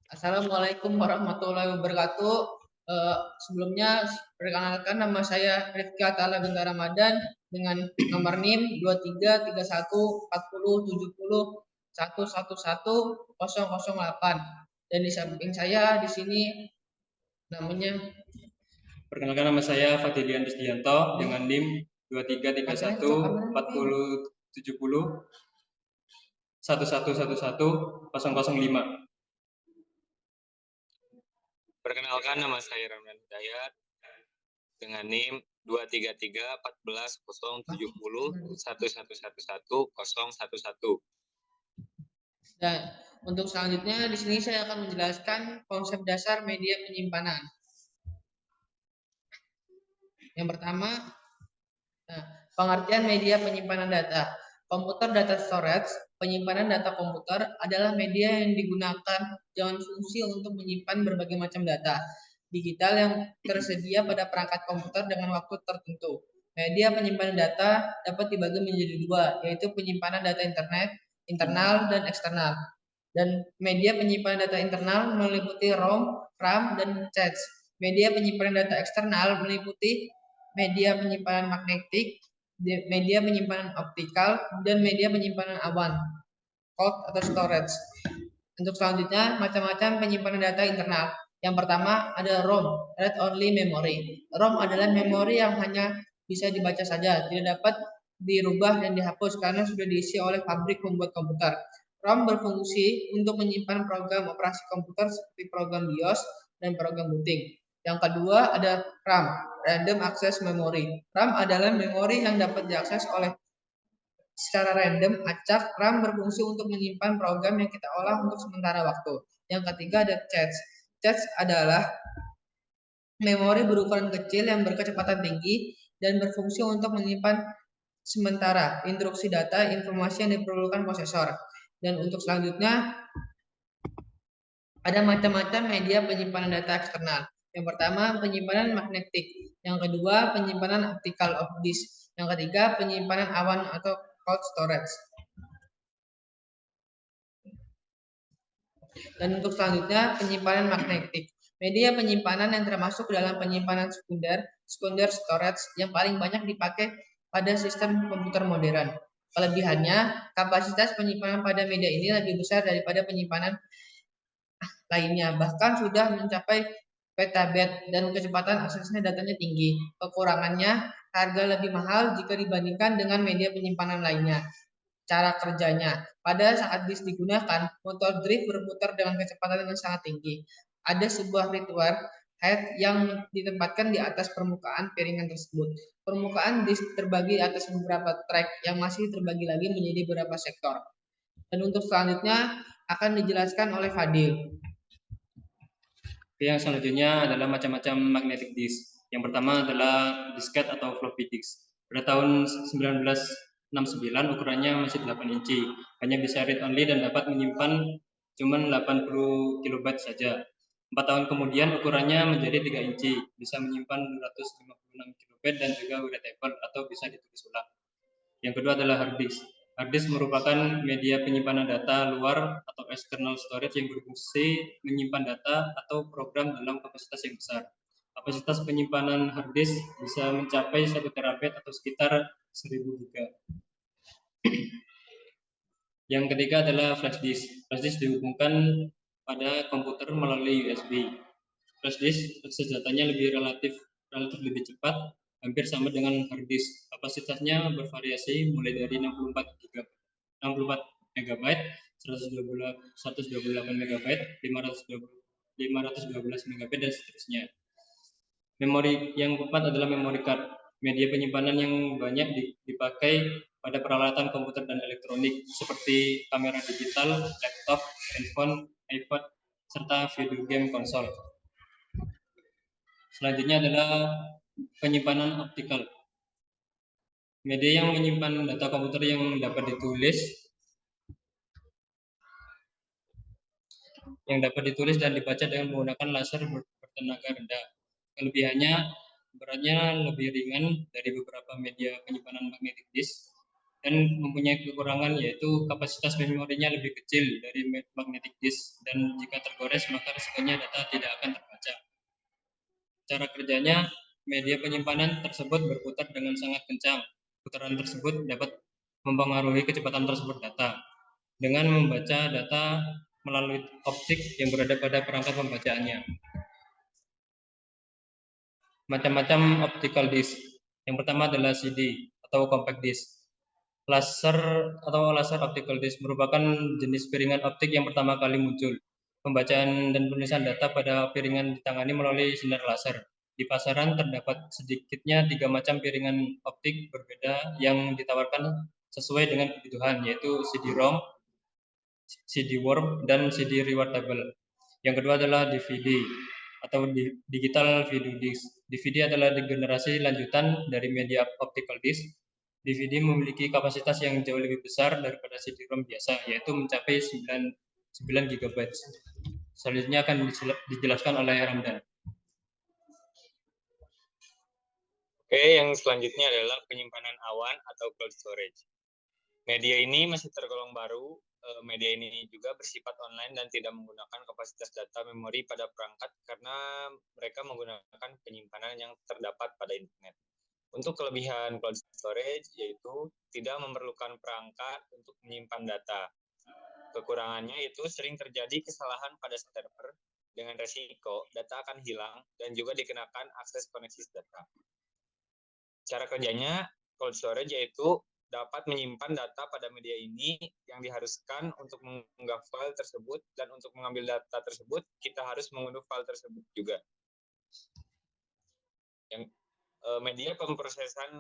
Assalamualaikum warahmatullahi wabarakatuh. Sebelumnya perkenalkan nama saya Rifki Atala Bintang Ramadan dengan nomor NIM 23314070111008 dan di samping saya di sini namanya. Perkenalkan nama saya Fadilian Risdianto dengan NIM 23314070111105. Perkenalkan nama saya Ramdan Hidayat dengan NIM 2331470111111. Dan untuk selanjutnya di sini saya akan menjelaskan konsep dasar media penyimpanan. Yang pertama, pengertian media penyimpanan data. Komputer data storage, penyimpanan data komputer adalah media yang digunakan dengan fungsi untuk menyimpan berbagai macam data digital yang tersedia pada perangkat komputer dengan waktu tertentu. Media penyimpanan data dapat dibagi menjadi dua, yaitu penyimpanan data internet, internal dan eksternal. Dan media penyimpanan data internal meliputi ROM, RAM, dan cache. Media penyimpanan data eksternal meliputi media penyimpanan magnetik, media penyimpanan optikal, dan media penyimpanan awan, cloud atau storage. Untuk selanjutnya, macam-macam penyimpanan data internal. Yang pertama ada ROM, Read Only Memory. ROM adalah memori yang hanya bisa dibaca saja, tidak dapat dirubah dan dihapus karena sudah diisi oleh pabrik pembuat komputer. ROM berfungsi untuk menyimpan program operasi komputer seperti program BIOS dan program booting. Yang kedua ada RAM, Random Access Memory. RAM adalah memori yang dapat diakses oleh secara random, acak. RAM berfungsi untuk menyimpan program yang kita olah untuk sementara waktu. Yang ketiga ada cache. Cache adalah memori berukuran kecil yang berkecepatan tinggi dan berfungsi untuk menyimpan sementara instruksi data informasi yang diperlukan prosesor. Dan untuk selanjutnya ada macam-macam media penyimpanan data eksternal. Yang pertama penyimpanan magnetik, yang kedua penyimpanan optical of disk, yang ketiga penyimpanan awan atau cloud storage. Dan untuk selanjutnya penyimpanan magnetik. Media penyimpanan yang termasuk dalam penyimpanan sekunder storage yang paling banyak dipakai pada sistem komputer modern. Kelebihannya, kapasitas penyimpanan pada media ini lebih besar daripada penyimpanan lainnya, bahkan sudah mencapai petabyte dan kecepatan aksesnya datanya tinggi. Kekurangannya, harga lebih mahal jika dibandingkan dengan media penyimpanan lainnya. Cara kerjanya, pada saat disk digunakan, motor drive berputar dengan kecepatan yang sangat tinggi. Ada sebuah firmware head yang ditempatkan di atas permukaan piringan tersebut. Permukaan disk terbagi atas beberapa track yang masih terbagi lagi menjadi beberapa sektor. Dan untuk selanjutnya akan dijelaskan oleh Fadil. Yang selanjutnya adalah macam-macam magnetic disk. Yang pertama adalah disket atau floppy disk. Pada tahun 1969 ukurannya masih 8 inci, hanya bisa read only dan dapat menyimpan cuma 80 kilobyte saja. 4 tahun kemudian ukurannya menjadi 3 inci, bisa menyimpan 256 kilobyte dan juga readable atau bisa ditulis ulang. Yang kedua adalah hard disk. Hard disk merupakan media penyimpanan data luar atau external storage yang berfungsi menyimpan data atau program dalam kapasitas yang besar. Kapasitas penyimpanan hard disk bisa mencapai 1 terabyte atau sekitar 1000 GB. Yang ketiga adalah flash disk. Flash disk dihubungkan pada komputer melalui USB. Flash disk akses datanya relatif lebih cepat, hampir sama dengan hard disk. Kapasitasnya bervariasi mulai dari 64 MB, 128 MB, 512 MB dan seterusnya. Memori yang keempat adalah memory card, media penyimpanan yang banyak dipakai pada peralatan komputer dan elektronik seperti kamera digital, laptop, handphone, iPod, serta video game konsol. Selanjutnya adalah penyimpanan optikal. Media yang menyimpan data komputer yang dapat ditulis dan dibaca dengan menggunakan laser bertenaga rendah. Kelebihannya, beratnya lebih ringan dari beberapa media penyimpanan magnetic disk dan mempunyai kekurangan yaitu kapasitas memorinya lebih kecil dari magnetic disk dan jika tergores maka resikonya data tidak akan terbaca. Cara kerjanya, media penyimpanan tersebut berputar dengan sangat kencang. Putaran tersebut dapat mempengaruhi kecepatan tersebut data dengan membaca data melalui optik yang berada pada perangkat pembacaannya. Macam-macam optical disk. Yang pertama adalah CD atau compact disk. Laser atau laser optical disk merupakan jenis piringan optik yang pertama kali muncul. Pembacaan dan penulisan data pada piringan ditangani melalui sinar laser. Di pasaran terdapat sedikitnya 3 macam piringan optik berbeda yang ditawarkan sesuai dengan kebutuhan, yaitu CD-ROM, CD-worm, dan CD rewardable. Yang kedua adalah DVD atau digital video disc. DVD adalah generasi lanjutan dari media optical disc. DVD memiliki kapasitas yang jauh lebih besar daripada CD-ROM biasa, yaitu mencapai 9 GB. Selanjutnya akan dijelaskan oleh Ramdan. Oke, yang selanjutnya adalah penyimpanan awan atau cloud storage. Media ini masih tergolong baru. Media ini juga bersifat online dan tidak menggunakan kapasitas data memori pada perangkat karena mereka menggunakan penyimpanan yang terdapat pada internet. Untuk kelebihan cloud storage yaitu tidak memerlukan perangkat untuk menyimpan data. Kekurangannya itu sering terjadi kesalahan pada server dengan resiko data akan hilang dan juga dikenakan akses koneksi data. Cara kerjanya cloud storage yaitu dapat menyimpan data pada media ini yang diharuskan untuk mengunggah file tersebut dan untuk mengambil data tersebut kita harus mengunduh file tersebut juga. Yang media pemrosesan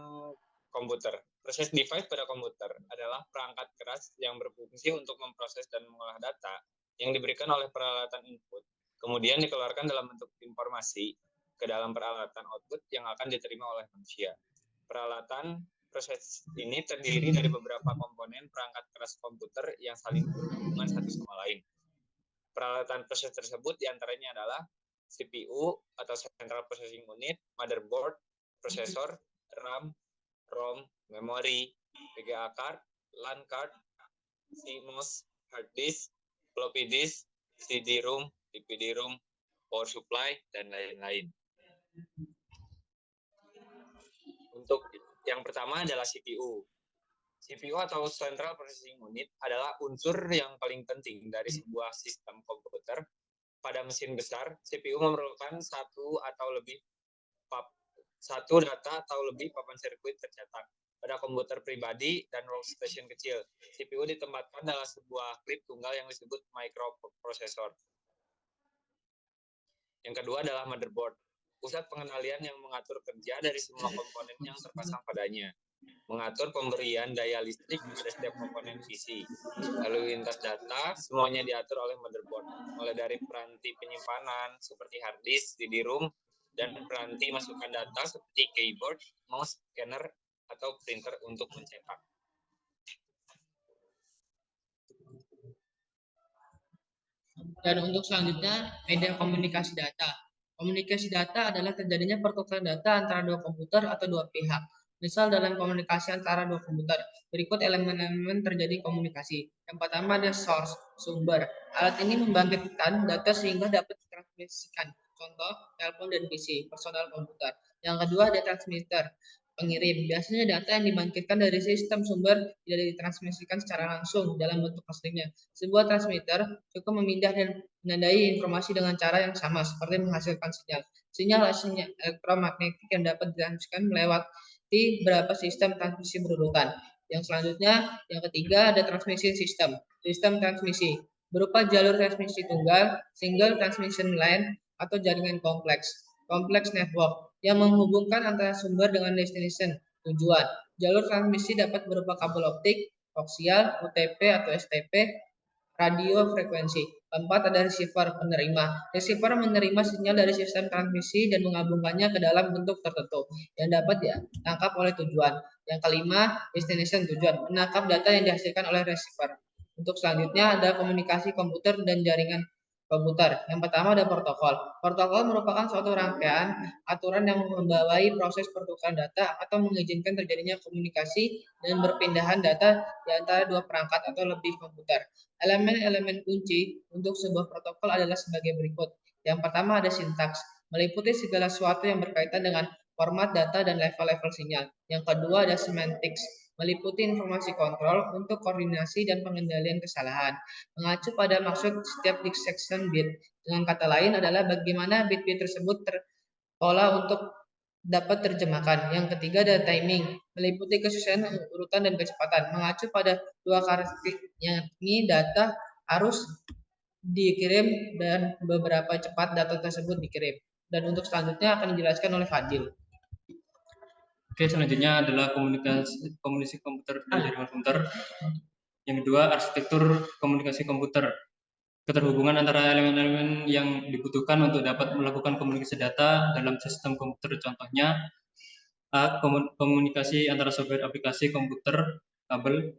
komputer. Proses device pada komputer adalah perangkat keras yang berfungsi untuk memproses dan mengolah data yang diberikan oleh peralatan input, kemudian dikeluarkan dalam bentuk informasi ke dalam peralatan output yang akan diterima oleh manusia. Peralatan proses ini terdiri dari beberapa komponen perangkat keras komputer yang saling berhubungan satu sama lain. Peralatan proses tersebut diantaranya adalah CPU atau Central Processing Unit, motherboard, prosesor, RAM, ROM, memori, VGA card, LAN card, CMOS, hard disk, floppy disk, CD-ROM, DVD-ROM, power supply, dan lain-lain. Untuk yang pertama adalah CPU. CPU atau Central Processing Unit adalah unsur yang paling penting dari sebuah sistem komputer. Pada mesin besar, CPU memerlukan satu data atau lebih papan sirkuit tercetak. Pada komputer pribadi dan workstation kecil, CPU ditempatkan dalam sebuah klip tunggal yang disebut microprosesor. Yang kedua adalah motherboard. Pusat pengendalian yang mengatur kerja dari semua komponen yang terpasang padanya, mengatur pemberian daya listrik pada setiap komponen PC. Lalu lintas data semuanya diatur oleh motherboard, mulai dari peranti penyimpanan seperti hard disk, CD-ROM, dan peranti masukan data seperti keyboard, mouse, scanner, atau printer untuk mencetak. Dan untuk selanjutnya, media komunikasi data. Komunikasi data adalah terjadinya pertukaran data antara dua komputer atau dua pihak. Misal dalam komunikasi antara dua komputer, berikut elemen-elemen terjadi komunikasi. Yang pertama ada source, sumber. Alat ini membangkitkan data sehingga dapat ditransmisikan. Contoh, telepon dan PC, personal komputer. Yang kedua ada transmitter, pengirim. Biasanya data yang dibangkitkan dari sistem sumber tidak ditransmisikan secara langsung dalam bentuk aslinya. Sebuah transmitter cukup memindah dan menandai informasi dengan cara yang sama seperti menghasilkan sinyal. Sinyal elektromagnetik yang dapat ditransmisikan melewati beberapa sistem transmisi berurutan. Yang selanjutnya, yang ketiga ada transmisi sistem. Sistem transmisi berupa jalur transmisi tunggal, single transmission line atau jaringan kompleks. Kompleks network yang menghubungkan antara sumber dengan destination tujuan. Jalur transmisi dapat berupa kabel optik, koaksial, UTP atau STP, radio frekuensi. Keempat ada receiver penerima. Receiver menerima sinyal dari sistem transmisi dan menggabungkannya ke dalam bentuk tertentu yang dapat ditangkap oleh tujuan. Yang kelima, destination tujuan, menangkap data yang dihasilkan oleh receiver. Untuk selanjutnya ada komunikasi komputer dan jaringan komputer. Yang pertama ada protokol. Protokol merupakan suatu rangkaian aturan yang membawai proses pertukaran data atau mengizinkan terjadinya komunikasi dan berpindahan data di antara dua perangkat atau lebih komputer. Elemen-elemen kunci untuk sebuah protokol adalah sebagai berikut. Yang pertama ada sintaks, meliputi segala sesuatu yang berkaitan dengan format data dan level-level sinyal. Yang kedua ada semantics, meliputi informasi kontrol untuk koordinasi dan pengendalian kesalahan, mengacu pada maksud setiap dissection bit. Dengan kata lain adalah bagaimana bit-bit tersebut terpola untuk dapat terjemahkan. Yang ketiga ada timing, meliputi kesesuaian urutan dan kecepatan, mengacu pada dua karakteristik, yakni data harus dikirim dan beberapa cepat data tersebut dikirim. Dan untuk selanjutnya akan dijelaskan oleh Fadil. Oke, selanjutnya adalah komunikasi komputer dan jaringan komputer. Yang kedua, arsitektur komunikasi komputer. Keterhubungan antara elemen-elemen yang dibutuhkan untuk dapat melakukan komunikasi data dalam sistem komputer. Contohnya, A. Komunikasi antara software aplikasi komputer kabel.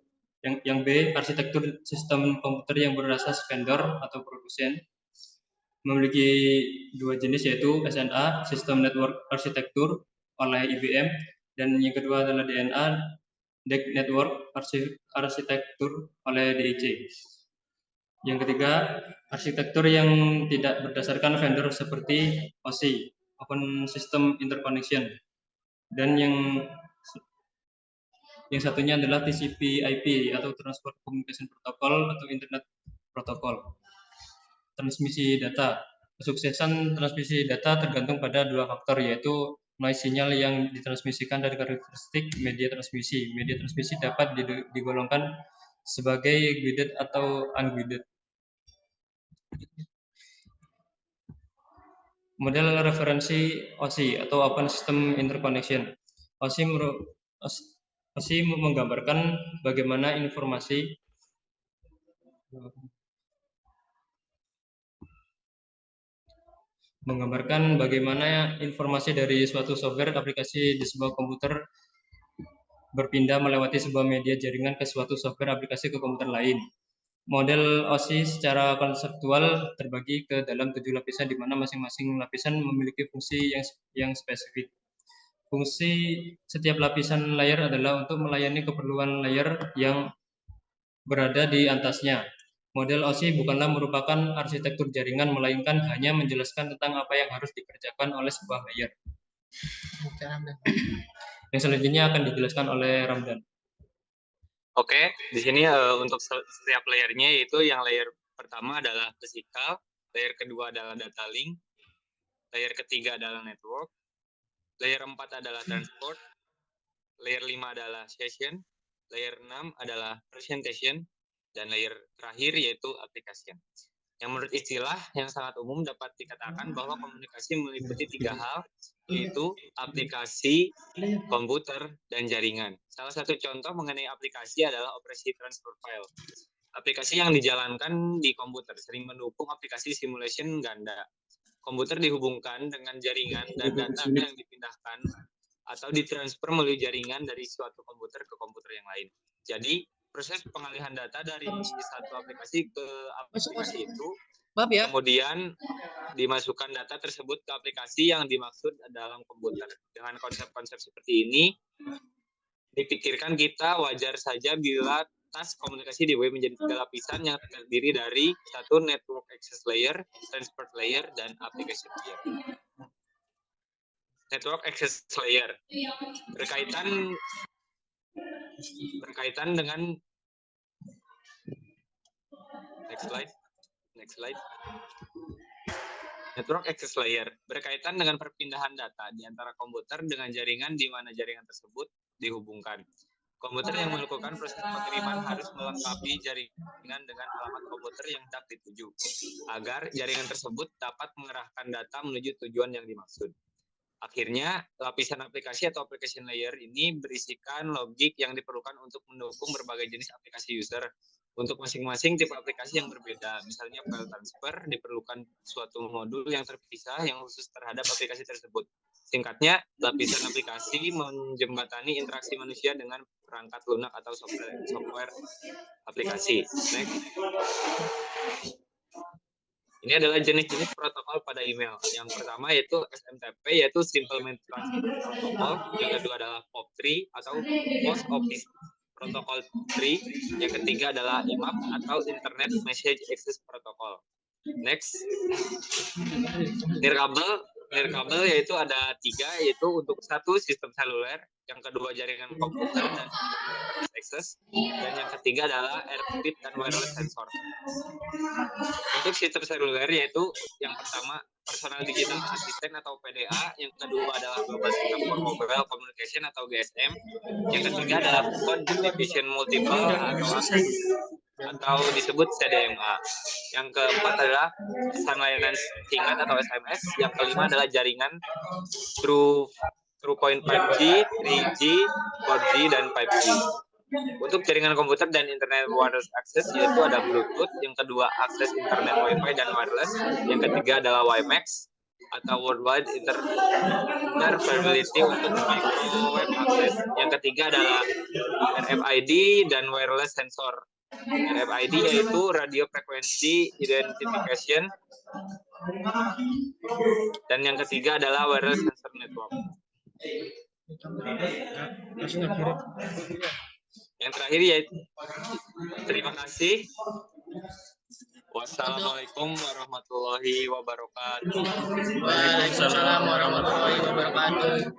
Yang B. Arsitektur sistem komputer yang berasas vendor atau produsen. Memiliki dua jenis, yaitu SNA, System Network Architecture oleh IBM, dan yang kedua adalah DNA, DEC Network Architecture oleh DIC. Yang ketiga, arsitektur yang tidak berdasarkan vendor seperti OSI, Open System Interconnection. Dan yang satunya adalah TCP/IP atau Transport Communication Protocol atau Internet Protocol. Transmisi data. Kesuksesan transmisi data tergantung pada dua faktor, yaitu noise sinyal yang ditransmisikan dari karakteristik media transmisi. Media transmisi dapat digolongkan sebagai guided atau unguided. Model referensi OSI atau Open System Interconnection. OSI menggambarkan bagaimana informasi dari suatu software aplikasi di sebuah komputer berpindah melewati sebuah media jaringan ke suatu software aplikasi ke komputer lain. Model OSI secara konseptual terbagi ke dalam 7 lapisan, di mana masing-masing lapisan memiliki fungsi yang spesifik. Fungsi setiap lapisan layer adalah untuk melayani keperluan layer yang berada di atasnya. Model OSI bukanlah merupakan arsitektur jaringan, melainkan hanya menjelaskan tentang apa yang harus dikerjakan oleh sebuah layer. Yang selanjutnya akan dijelaskan oleh Ramdan. Oke, di sini untuk setiap layernya, yaitu yang layer pertama adalah physical, layer kedua adalah data link, layer ketiga adalah network, layer 4 adalah transport, layer 5 adalah session, layer 6 adalah presentation, dan layer terakhir yaitu application. Yang menurut istilah yang sangat umum dapat dikatakan bahwa komunikasi meliputi 3 hal, yaitu aplikasi, komputer, dan jaringan. Salah satu contoh mengenai aplikasi adalah operasi transfer file. Aplikasi yang dijalankan di komputer sering mendukung aplikasi simulation ganda. Komputer dihubungkan dengan jaringan dan data yang dipindahkan atau ditransfer melalui jaringan dari suatu komputer ke komputer yang lain. Jadi, proses pengalihan data dari satu aplikasi ke aplikasi itu, kemudian dimasukkan data tersebut ke aplikasi yang dimaksud dalam komputer. Dengan konsep-konsep seperti ini, dipikirkan kita wajar saja bila tas komunikasi di web menjadi 3 lapisan yang terdiri dari satu network access layer, transport layer, dan application layer. Network access layer berkaitan dengan next slide. Network access layer berkaitan dengan perpindahan data di antara komputer dengan jaringan di mana jaringan tersebut dihubungkan. Komputer yang melakukan proses pengiriman harus melengkapi jaringan dengan alamat komputer yang hendak dituju, agar jaringan tersebut dapat mengerahkan data menuju tujuan yang dimaksud. Akhirnya, lapisan aplikasi atau application layer ini berisikan logik yang diperlukan untuk mendukung berbagai jenis aplikasi user. Untuk masing-masing tipe aplikasi yang berbeda, misalnya file transfer, diperlukan suatu modul yang terpisah yang khusus terhadap aplikasi tersebut. Singkatnya, lapisan aplikasi menjembatani interaksi manusia dengan perangkat lunak atau software aplikasi. Next. Ini adalah jenis-jenis protokol pada email. Yang pertama yaitu SMTP, yaitu Simple Mail Transfer Protocol. Yang kedua adalah POP3 atau Post Office Protocol 3. Yang ketiga adalah IMAP atau Internet Message Access Protocol. Next, nirkabel yaitu ada 3, yaitu untuk 1 sistem seluler, yang kedua jaringan komputer dan access, dan yang ketiga adalah AirSpeed dan wireless sensor. Untuk sistem seluler yaitu yang pertama Personal Digital Assistant atau PDA, yang kedua adalah Global System for Mobile Communication atau GSM, yang ketiga adalah Code Division Multiple atau disebut CDMA. Yang keempat adalah pesan layanan singkat atau SMS. Yang kelima adalah jaringan through point 5G, 3G, 4G, dan 5G. Untuk jaringan komputer dan internet wireless access yaitu ada Bluetooth, yang kedua akses internet Wi-Fi dan wireless, yang ketiga adalah WiMAX atau Worldwide Interoperability untuk microwave access, yang ketiga adalah RFID dan wireless sensor. RFID yaitu radio frequency identification, dan yang ketiga adalah wireless sensor network. Yang terakhir yaitu terima kasih. Wassalamualaikum warahmatullahi wabarakatuh. Waalaikumsalam warahmatullahi wabarakatuh.